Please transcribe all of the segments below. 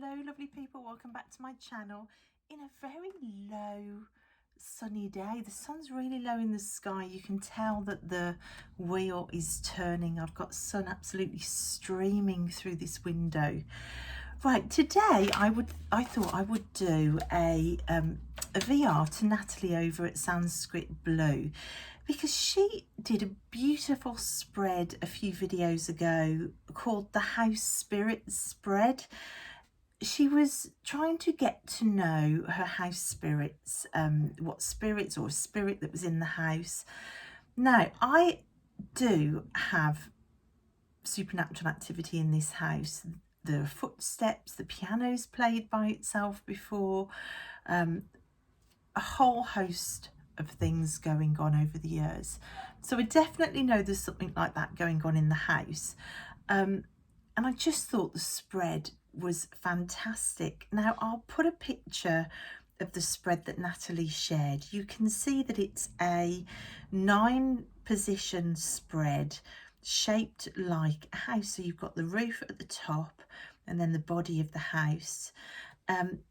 Hello lovely people, welcome back to my channel. In a very low sunny day, the sun's really low in the sky. You can tell that the wheel is turning. I've got sun absolutely streaming through this window. Right, today I thought I would do a VR to Natalie over at Sanskrit Blue, because she did a beautiful spread a few videos ago called the House Spirit Spread. She was trying to get to know her house spirits, what spirits or spirit that was in the house. Now, I do have supernatural activity in this house. The footsteps, the piano's played by itself before, a whole host of things going on over the years. So I definitely know there's something like that going on in the house. And I just thought the spread was fantastic. Now I'll put a picture of the spread that Natalie shared. You can see that it's a 9-position spread shaped like a house. So you've got the roof at the top and then the body of the house.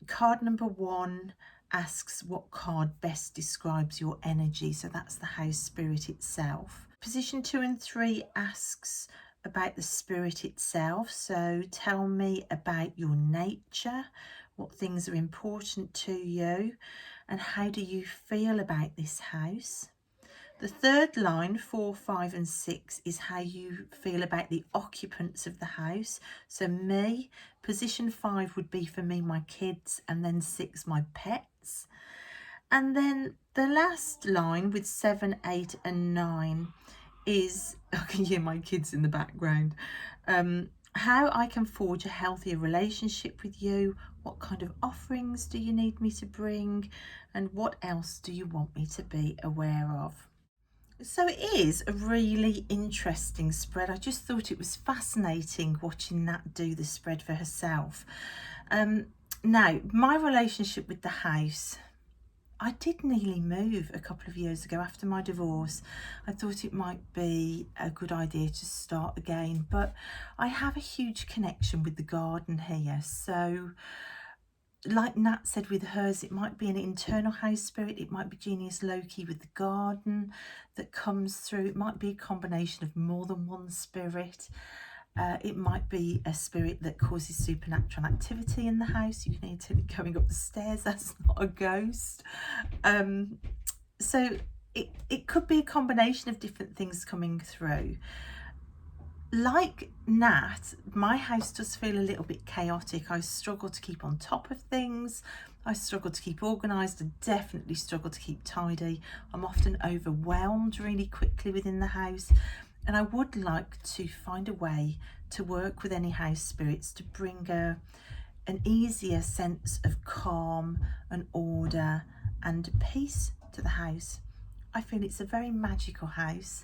Card number 1 asks what card best describes your energy. So that's the house spirit itself. Position 2 and 3 asks about the spirit itself. So tell me about your nature, what things are important to you, and how do you feel about this house. The third line, 4, 5 and 6, is how you feel about the occupants of the house. So me, position 5 would be for me, my kids, and then 6, my pets. And then the last line with 7, 8 and 9 is, I can hear my kids in the background, how I can forge a healthier relationship with you, what kind of offerings do you need me to bring, and what else do you want me to be aware of. So it is a really interesting spread. I just thought it was fascinating watching Nat do the spread for herself. Now, my relationship with the house, I did nearly move a couple of years ago after my divorce. I thought it might be a good idea to start again, but I have a huge connection with the garden here. So like Nat said with hers, it might be an internal house spirit, it might be Genius Loki with the garden that comes through, it might be a combination of more than one spirit. It might be a spirit that causes supernatural activity in the house. You can hear Tilly going up the stairs, that's not a ghost. So it could be a combination of different things coming through. Like Nat, my house does feel a little bit chaotic. I struggle to keep on top of things. I struggle to keep organised. I definitely struggle to keep tidy. I'm often overwhelmed really quickly within the house. And I would like to find a way to work with any house spirits to bring an easier sense of calm and order and peace to the house. I feel it's a very magical house.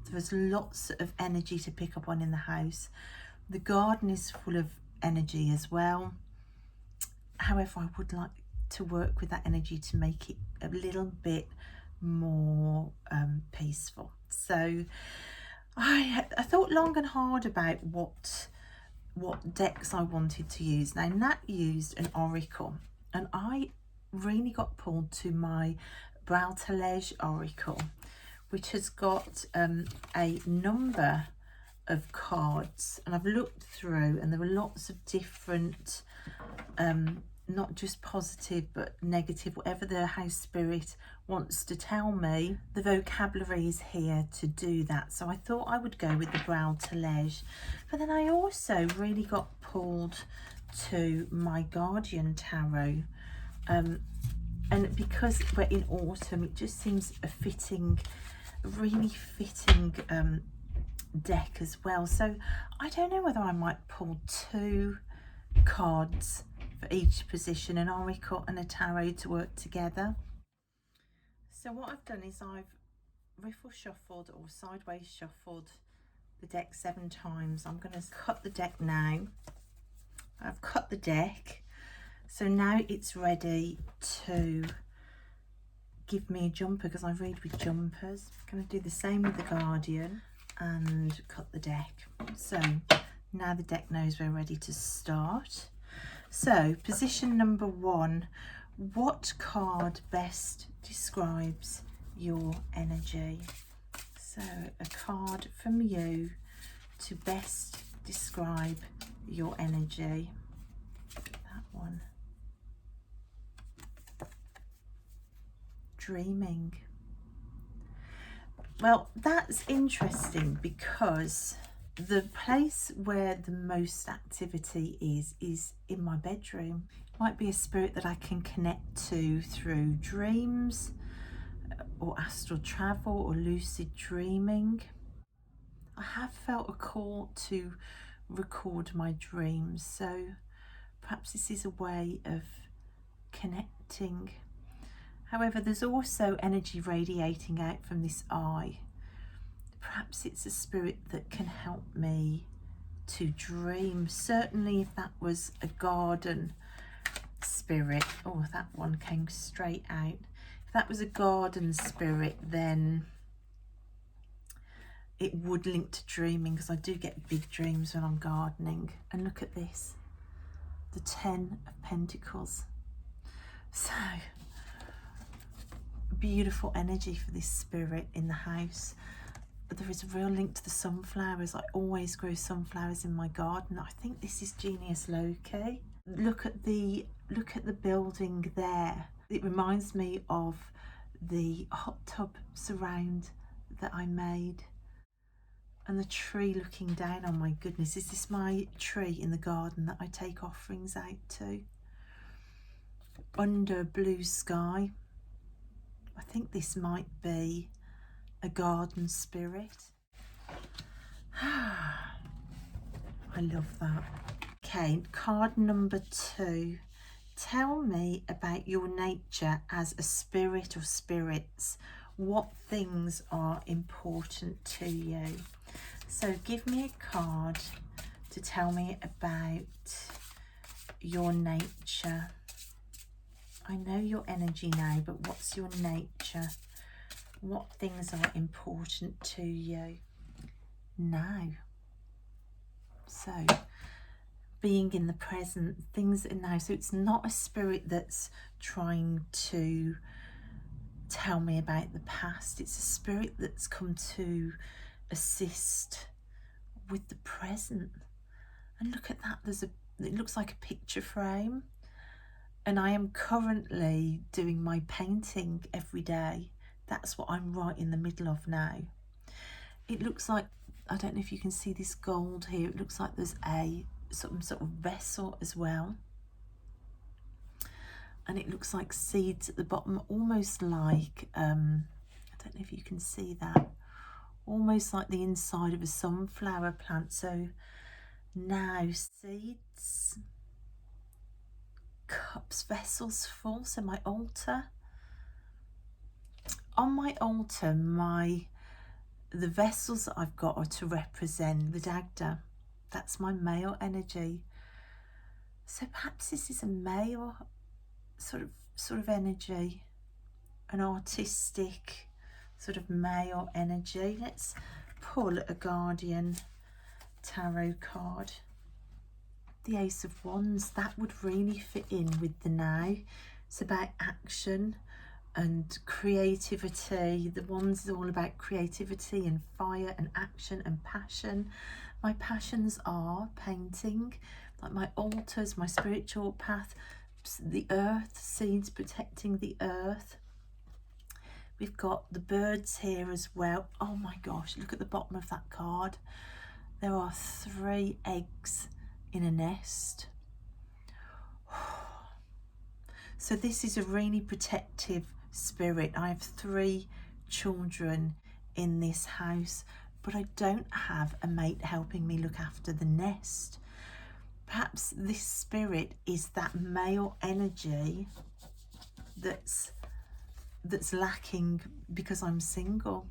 There's lots of energy to pick up on in the house. The garden is full of energy as well. However, I would like to work with that energy to make it a little bit more peaceful. So I thought long and hard about what decks I wanted to use. Now, Nat used an oracle, and I really got pulled to my Untitled oracle, which has got a number of cards, and I've looked through and there are lots of different, not just positive but negative, whatever the house spirit wants to tell me, the vocabulary is here to do that. So I thought I would go with the Untitled, but then I also really got pulled to my Guardian Tarot, and because we're in autumn, it just seems a really fitting deck as well. So I don't know whether I might pull 2 cards for each position, an oracle and a tarot, to work together. So what I've done is I've riffle shuffled or sideways shuffled the deck 7 times. I'm going to cut the deck now. I've cut the deck, so now it's ready to give me a jumper, because I read with jumpers. I'm going to do the same with the Guardian and cut the deck. So now the deck knows we're ready to start. So position number 1, what card best describes your energy? So a card from you to best describe your energy. That one. Dreaming. Well, that's interesting because the place where the most activity is in my bedroom. Might be a spirit that I can connect to through dreams or astral travel or lucid dreaming. I have felt a call to record my dreams, so perhaps this is a way of connecting. However, there's also energy radiating out from this eye. Perhaps it's a spirit that can help me to dream. Certainly if that was a garden spirit, oh, that one came straight out. If that was a garden spirit, then it would link to dreaming, because I do get big dreams when I'm gardening. And look at this, the 10 of Pentacles. So beautiful energy for this spirit in the house. But there is a real link to the sunflowers. I always grow sunflowers in my garden. I think this is Genius Loci. Look at the building there. It reminds me of the hot tub surround that I made, and the tree looking down. Oh my goodness, is this my tree in the garden that I take offerings out to? Under blue sky. I think this might be a garden spirit. I love that. Okay, card number 2. Tell me about your nature as a spirit or spirits. What things are important to you? So give me a card to tell me about your nature. I know your energy now, but what's your nature? What things are important to you now? So being in the present, things that are now. So it's not a spirit that's trying to tell me about the past. It's a spirit that's come to assist with the present. And look at that, it looks like a picture frame. And I am currently doing my painting every day. That's what I'm right in the middle of now. It looks like, I don't know if you can see this gold here, it looks like there's some sort of vessel as well. And it looks like seeds at the bottom, almost like, I don't know if you can see that, almost like the inside of a sunflower plant. So now seeds, cups, vessels full. So my altar, on my altar, the vessels that I've got are to represent the Dagda. That's my male energy. So perhaps this is a male sort of energy, an artistic sort of male energy. Let's pull a guardian tarot card. The Ace of Wands, that would really fit in with the now. It's about action and creativity. The Wands is all about creativity and fire and action and passion. My passions are painting, like my altars, my spiritual path, the earth, seeds protecting the earth. We've got the birds here as well. Oh my gosh, look at the bottom of that card. There are 3 eggs in a nest. So this is a really protective spirit. I have 3 children in this house, but I don't have a mate helping me look after the nest. Perhaps this spirit is that male energy that's lacking because I'm single.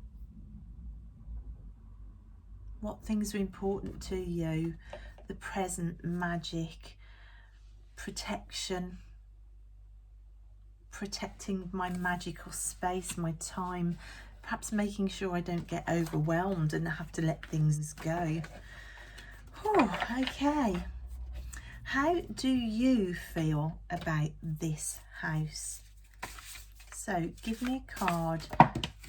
What things are important to you? The present, magic, protection, protecting my magical space, my time, perhaps making sure I don't get overwhelmed and have to let things go. Oh, okay. How do you feel about this house? So give me a card,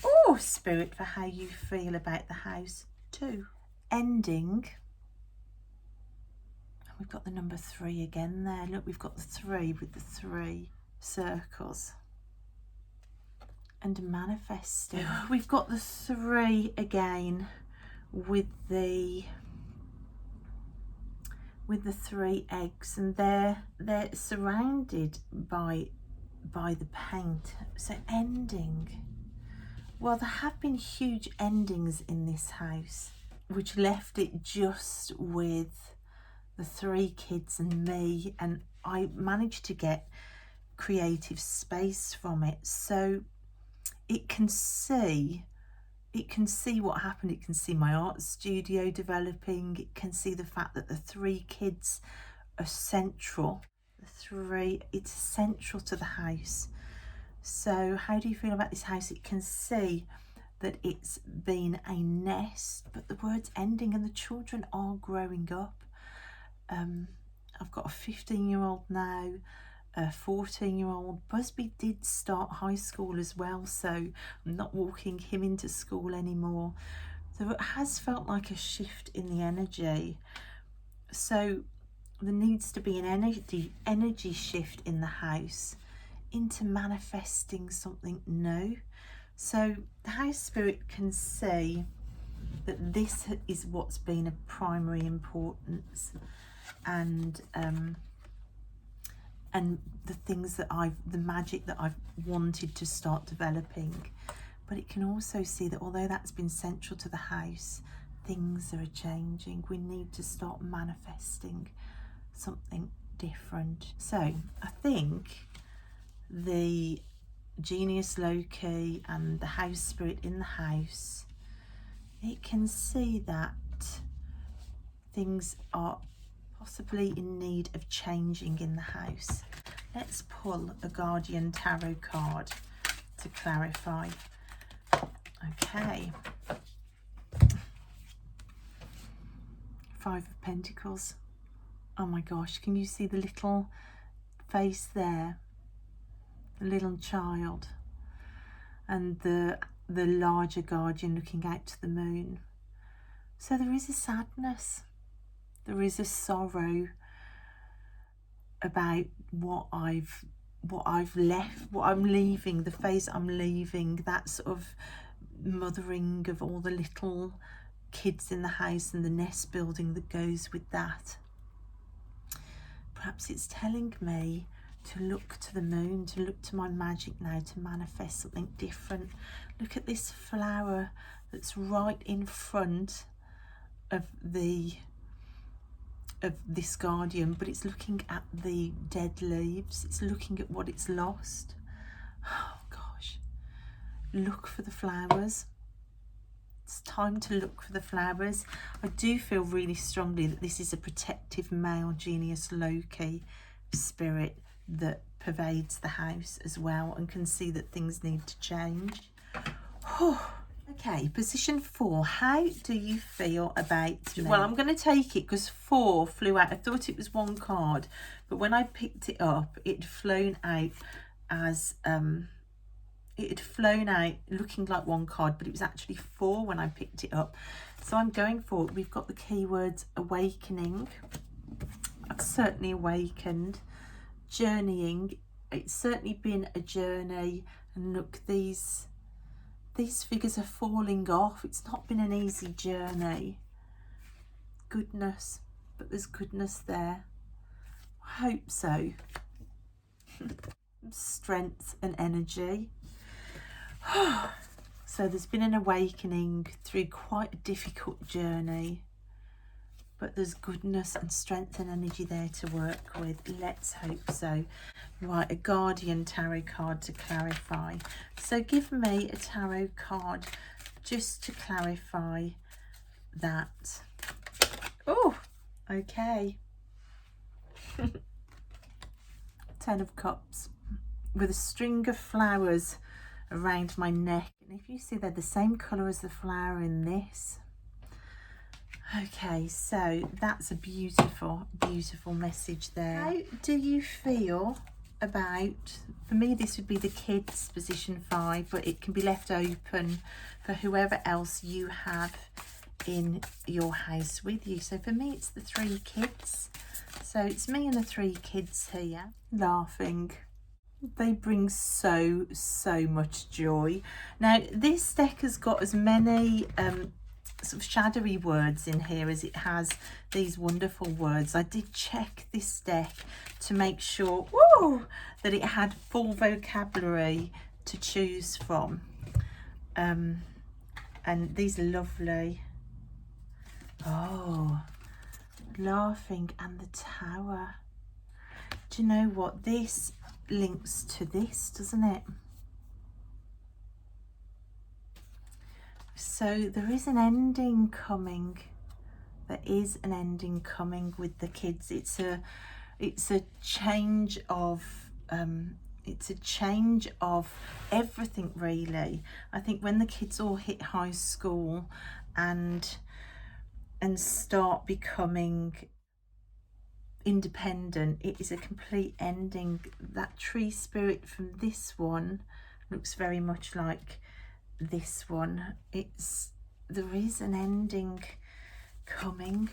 oh, Spirit, for how you feel about the house too. Ending. We've got the number 3 again there. Look, we've got the 3 with the 3 circles. And manifesting. We've got the 3 again with the 3 eggs, and they're surrounded by the paint. So ending. Well, there have been huge endings in this house, which left it just with the 3 kids and me, and I managed to get creative space from it, so it can see what happened. It can see my art studio developing. It can see the fact that the 3 kids are central. It's central to the house. So how do you feel about this house? It can see that it's been a nest, but the word's ending and the children are growing up. I've got a 15-year-old now, a 14-year-old. Busby did start high school as well, so I'm not walking him into school anymore. So it has felt like a shift in the energy. So there needs to be an energy shift in the house into manifesting something new. So the house spirit can see that this is what's been of primary importance, and the things that the magic that I've wanted to start developing. But it can also see that although that's been central to the house, things are changing. We need to start manifesting something different. So I think the genius loci and the house spirit in the house, it can see that things are possibly in need of changing in the house. Let's pull a Guardian Tarot card to clarify. Okay. 5 of Pentacles. Oh my gosh, can you see the little face there? The little child. And the larger guardian looking out to the moon. So there is a sadness. There is a sorrow about what I'm leaving, the phase I'm leaving, that sort of mothering of all the little kids in the house and the nest building that goes with that. Perhaps it's telling me to look to the moon, to look to my magic now, to manifest something different. Look at this flower that's right in front of this guardian, but it's looking at the dead leaves. It's looking at what it's lost. Oh gosh, look for the flowers. It's time to look for the flowers. I do feel really strongly that this is a protective male genius loci spirit that pervades the house as well, and can see that things need to change. Okay, position 4. How do you feel about today? Well, I'm going to take it because 4 flew out. I thought it was 1 card, but when I picked it up, it had flown out as looking like 1 card, but it was actually 4 when I picked it up. So I'm going for it. We've got the keywords awakening. I've certainly awakened. Journeying. It's certainly been a journey. And look, these figures are falling off. It's not been an easy journey. Goodness, but there's goodness there. I hope so. Strength and energy. So there's been an awakening through quite a difficult journey, but there's goodness and strength and energy there to work with. Let's hope so. Right, a Guardian Tarot card to clarify. So give me a tarot card just to clarify that. Oh, okay. 10 of Cups with a string of flowers around my neck. And if you see, they're the same colour as the flower in this. Okay, so that's a beautiful, beautiful message there. How do you feel about, for me this would be the kids position 5, but it can be left open for whoever else you have in your house with you. So for me it's the 3 kids. So it's me and the 3 kids here laughing. They bring so much joy. Now this deck has got as many sort of shadowy words in here as it has these wonderful words. I did check this deck to make sure that it had full vocabulary to choose from, and these are lovely. Laughing and the Tower. Do you know what, this links to this, doesn't it? So there is an ending coming. There is an ending coming with the kids. It's a change of everything really. I think when the kids all hit high school and start becoming independent, it is a complete ending. That tree spirit from this one looks very much like this one. There is an ending coming,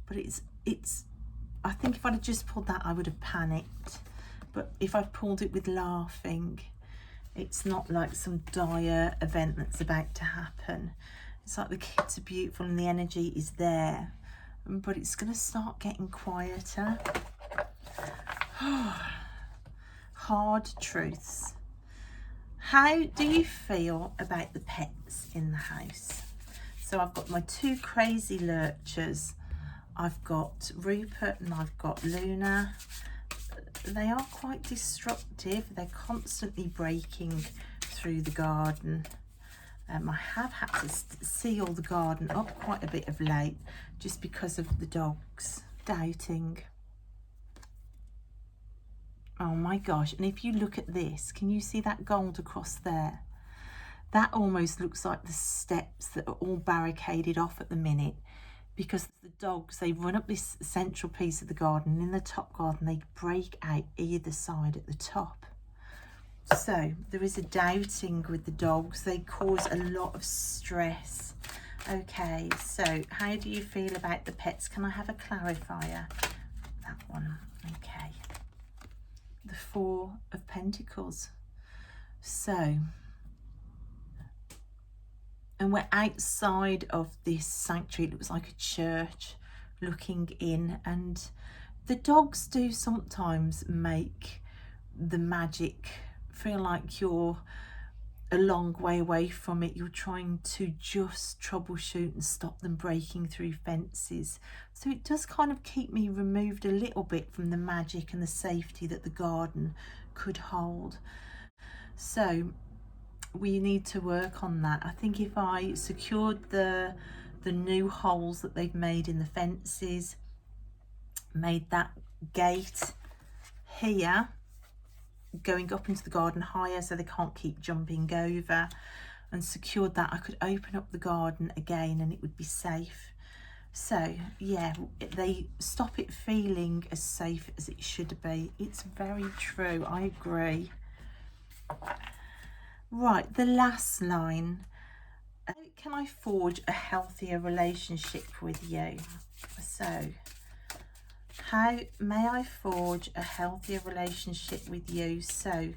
but it's I think if I'd have just pulled that I would have panicked, but if I pulled it with laughing, it's not like some dire event that's about to happen. It's like the kids are beautiful and the energy is there, but it's going to start getting quieter. Hard truths. How do you feel about the pets in the house? So I've got my 2 crazy lurchers. I've got Rupert and I've got Luna. They are quite destructive. They're constantly breaking through the garden. I have had to seal the garden up quite a bit of late just because of the dogs. Doubting. Oh my gosh, and if you look at this, can you see that gold across there? That almost looks like the steps that are all barricaded off at the minute, because the dogs, they run up this central piece of the garden. In the top garden, they break out either side at the top. So there is a doubting with the dogs. They cause a lot of stress. Okay, so how do you feel about the pets? Can I have a clarifier? That one. Okay. The 4 of Pentacles. So, and we're outside of this sanctuary. It looks like a church looking in, and the dogs do sometimes make the magic feel like you're a long way away from it. You're trying to just troubleshoot and stop them breaking through fences. So it does kind of keep me removed a little bit from the magic and the safety that the garden could hold. So we need to work on that. I think if I secured the new holes that they've made in the fences, made that gate here going up into the garden higher so they can't keep jumping over, and secured that, I could open up the garden again and it would be safe. So yeah, they stop it feeling as safe as it should be. It's very true, I agree. Right, the last line. How can I forge a healthier relationship with you? So how may I forge a healthier relationship with you? So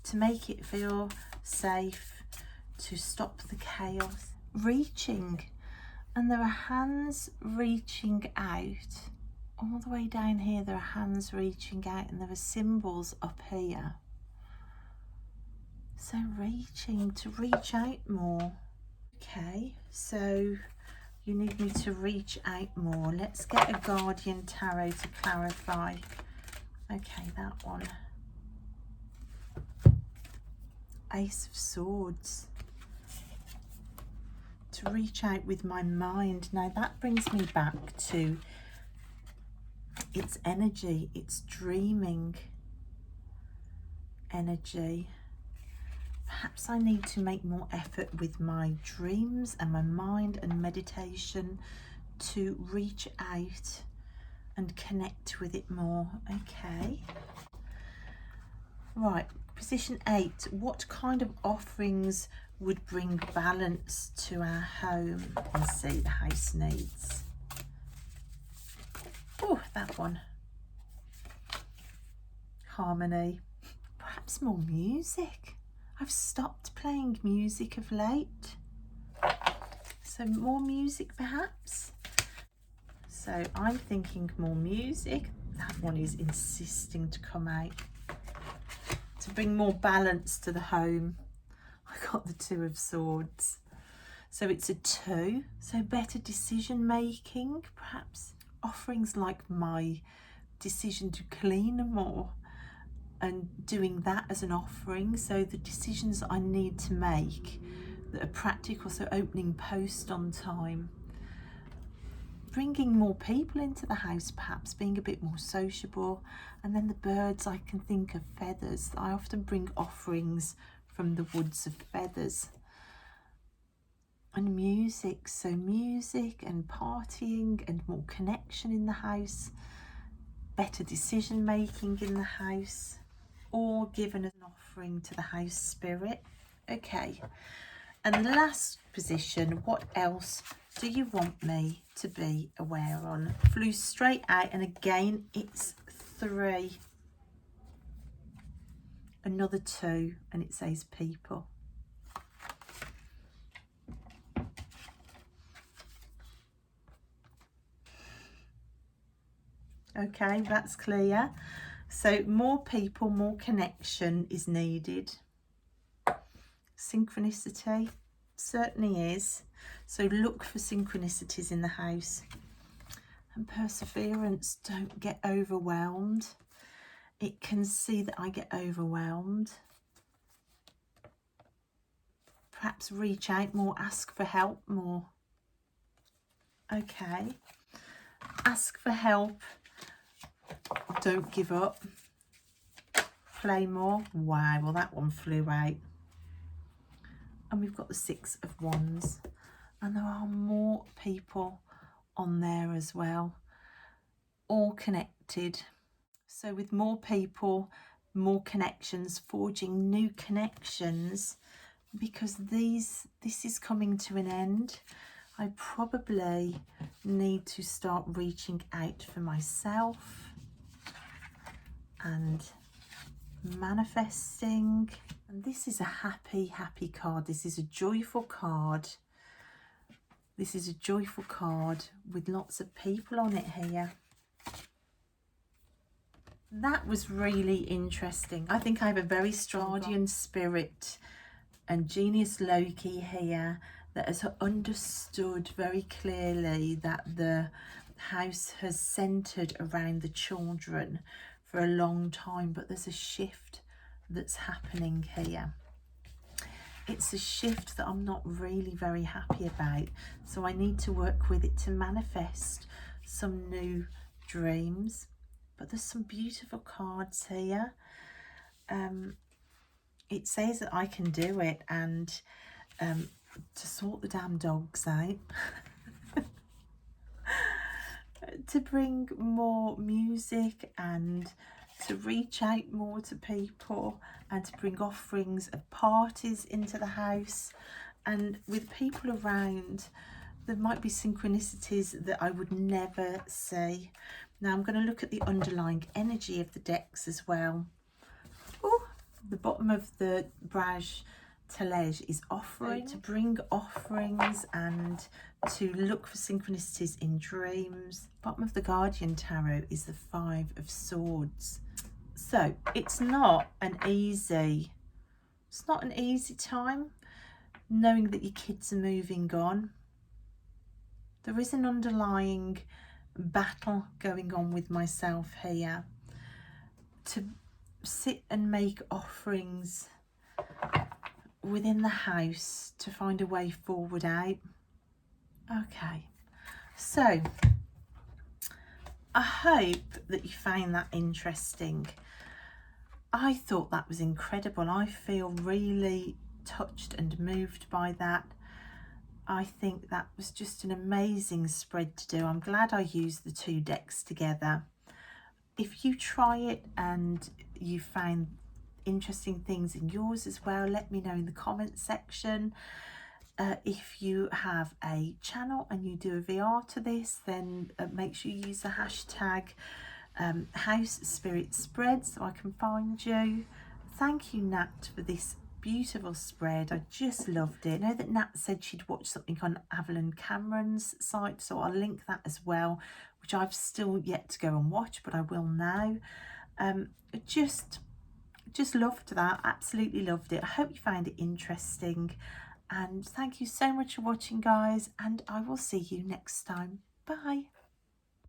to make it feel safe, to stop the chaos. Reaching, and there are hands reaching out. All the way down here there are hands reaching out, and there are symbols up here. So reaching, to reach out more. Okay, so you need me to reach out more. Let's get a Guardian Tarot to clarify. Okay, that one. Ace of Swords. To reach out with my mind. Now that brings me back to its energy, its dreaming energy. Perhaps I need to make more effort with my dreams and my mind and meditation to reach out and connect with it more. Okay. Right, position 8. What kind of offerings would bring balance to our home and see the house needs? Oh, that one. Harmony. Perhaps more music. I've stopped playing music of late. So more music perhaps. So I'm thinking more music. That one is insisting to come out. To bring more balance to the home. I got the 2 of Swords. So it's a 2. So better decision making. Perhaps offerings like my decision to clean more and doing that as an offering. So the decisions that I need to make that are practical. So opening post on time. Bringing more people into the house, perhaps being a bit more sociable. And then the birds, I can think of feathers. I often bring offerings from the woods of feathers. And music, so music and partying and more connection in the house. Better decision making in the house. Or given an offering to the house spirit. Okay. And the last position, what else do you want me to be aware on? Flew straight out, and again it's 3. Another 2, and it says people. Okay, that's clear. So more people, more connection is needed. Synchronicity certainly is. So look for synchronicities in the house. And perseverance, don't get overwhelmed. It can see that I get overwhelmed. Perhaps reach out more, ask for help more. Okay. Ask for help. Don't give up. Play more. Wow, well that one flew out. And we've got the 6 of Wands. And there are more people on there as well. All connected. So with more people, more connections, forging new connections, because this is coming to an end. I probably need to start reaching out for myself and manifesting. And this is a happy card. This is a joyful card. This is a joyful card with lots of people on it here. That was really interesting. I think I have a very strong guardian spirit and genius Loki here that has understood very clearly that the house has centered around the children for a long time, but there's a shift that's happening here. It's a shift that I'm not really very happy about, so I need to work with it to manifest some new dreams. But there's some beautiful cards here. It says that I can do it, and to sort the damn dogs out, to bring more music and to reach out more to people, and to bring offerings of parties into the house. And with people around, there might be synchronicities that I would never see. Now I'm going to look at the underlying energy of the decks as well. Oh, the bottom of the Braj Talej is offering, to bring offerings and to look for synchronicities in dreams. Bottom of the Guardian Tarot is the 5 of Swords. So it's not an easy time, knowing that your kids are moving on. There is an underlying battle going on with myself here to sit and make offerings within the house to find a way forward out. Okay, so I hope that you found that interesting. I thought that was incredible. I feel really touched and moved by that. I think that was just an amazing spread to do. I'm glad I used the 2 decks together. If you try it and you find interesting things in yours as well, let me know in the comments section. If you have a channel and you do a VR to this, then make sure you use the hashtag housespiritspread so I can find you. Thank you, Nat, for this beautiful spread. I just loved it. I know that Nat said she'd watched something on Avalon Cameron's site, so I'll link that as well, which I've still yet to go and watch, but I will now. Just loved that, absolutely loved it. I hope you found it interesting, and thank you so much for watching, guys, and I will see you next time. Bye.